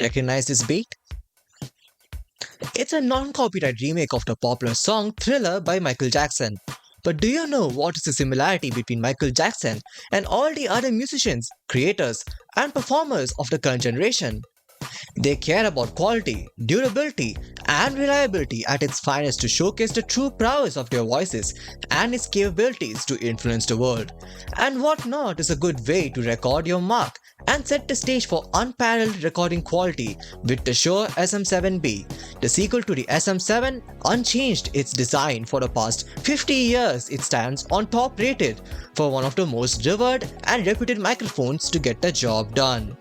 Recognize this beat? It's a non-copyright remake of the popular song Thriller by Michael Jackson. But do you know what is the similarity between Michael Jackson and all the other musicians, creators, and performers of the current generation? They care about quality, durability, and reliability at its finest to showcase the true prowess of their voices and its capabilities to influence the world. And what not is a good way to record your mark and set the stage for unparalleled recording quality with the Shure SM7B. The sequel to the SM7 unchanged its design for the past 50 years. It stands on top rated for one of the most revered and reputed microphones to get the job done.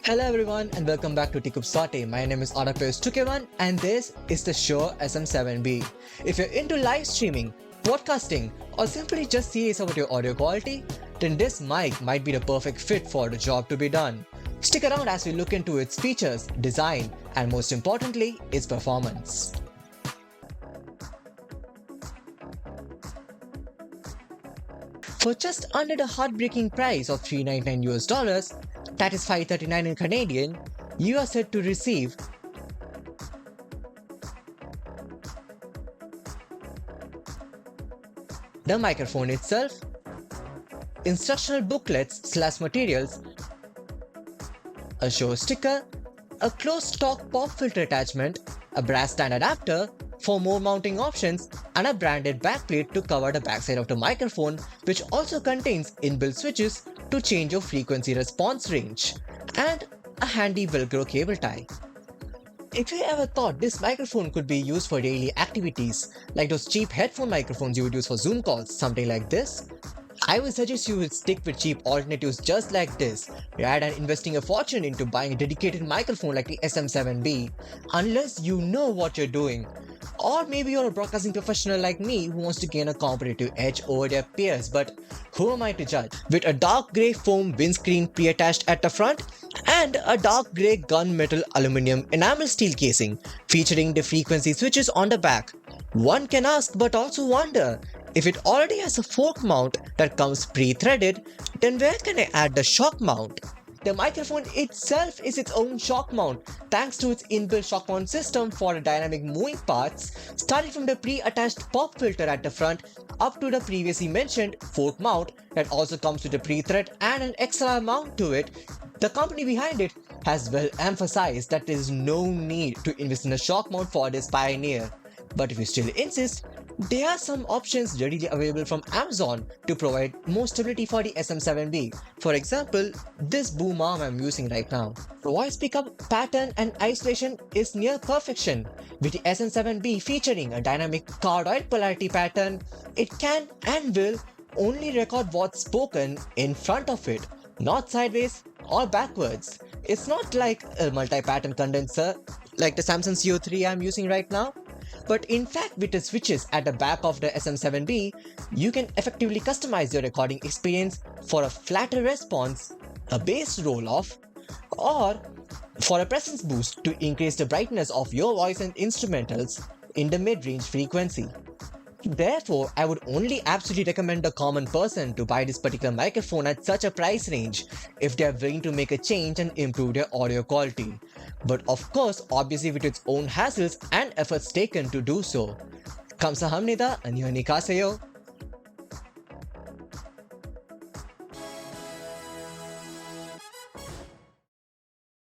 Hello everyone and welcome back to TCOOPSOTE. My name is Tukevan and this is the Shure SM7B. If you're into live streaming, podcasting, or simply just serious about your audio quality, then this mic might be the perfect fit for the job to be done. Stick around as we look into its features, design, and most importantly, its performance. For just under the heartbreaking price of $399 US, that is $539 in Canadian, you are set to receive the microphone itself, instructional booklets/materials, a show sticker, a closed-stock pop filter attachment, a brass stand adapter for more mounting options, and a branded backplate to cover the backside of the microphone, which also contains inbuilt switches to change your frequency response range, and a handy Velcro cable tie. If you ever thought this microphone could be used for daily activities, like those cheap headphone microphones you would use for Zoom calls, something like this, I would suggest you would stick with cheap alternatives just like this, rather than investing a fortune into buying a dedicated microphone like the SM7B, unless you know what you're doing. Or maybe you're a broadcasting professional like me who wants to gain a competitive edge over their peers, but who am I to judge? With a dark grey foam windscreen pre-attached at the front and a dark grey gunmetal aluminum enamel steel casing featuring the frequency switches on the back, one can ask but also wonder, if it already has a fork mount that comes pre-threaded, then where can I add the shock mount? The microphone itself is its own shock mount thanks to its inbuilt shock mount system for the dynamic moving parts, starting from the pre-attached pop filter at the front up to the previously mentioned fork mount that also comes with a pre-thread and an XLR mount to it. The company behind it has well emphasized that there is no need to invest in a shock mount for this pioneer. But if you still insist, there are some options readily available from Amazon to provide more stability for the SM7B. For example, this boom arm I'm using right now. The voice pickup pattern and isolation is near perfection. With the SM7B featuring a dynamic cardioid polarity pattern, it can and will only record what's spoken in front of it, not sideways or backwards. It's not like a multi-pattern condenser like the Samsung CO3 I'm using right now. But in fact, with the switches at the back of the SM7B, you can effectively customize your recording experience for a flatter response, a bass roll-off, or for a presence boost to increase the brightness of your voice and instrumentals in the mid-range frequency. Therefore, I would only absolutely recommend the common person to buy this particular microphone at such a price range if they are willing to make a change and improve their audio quality. But of course, obviously with its own hassles and efforts taken to do so. 감사합니다. 안녕히 가세요.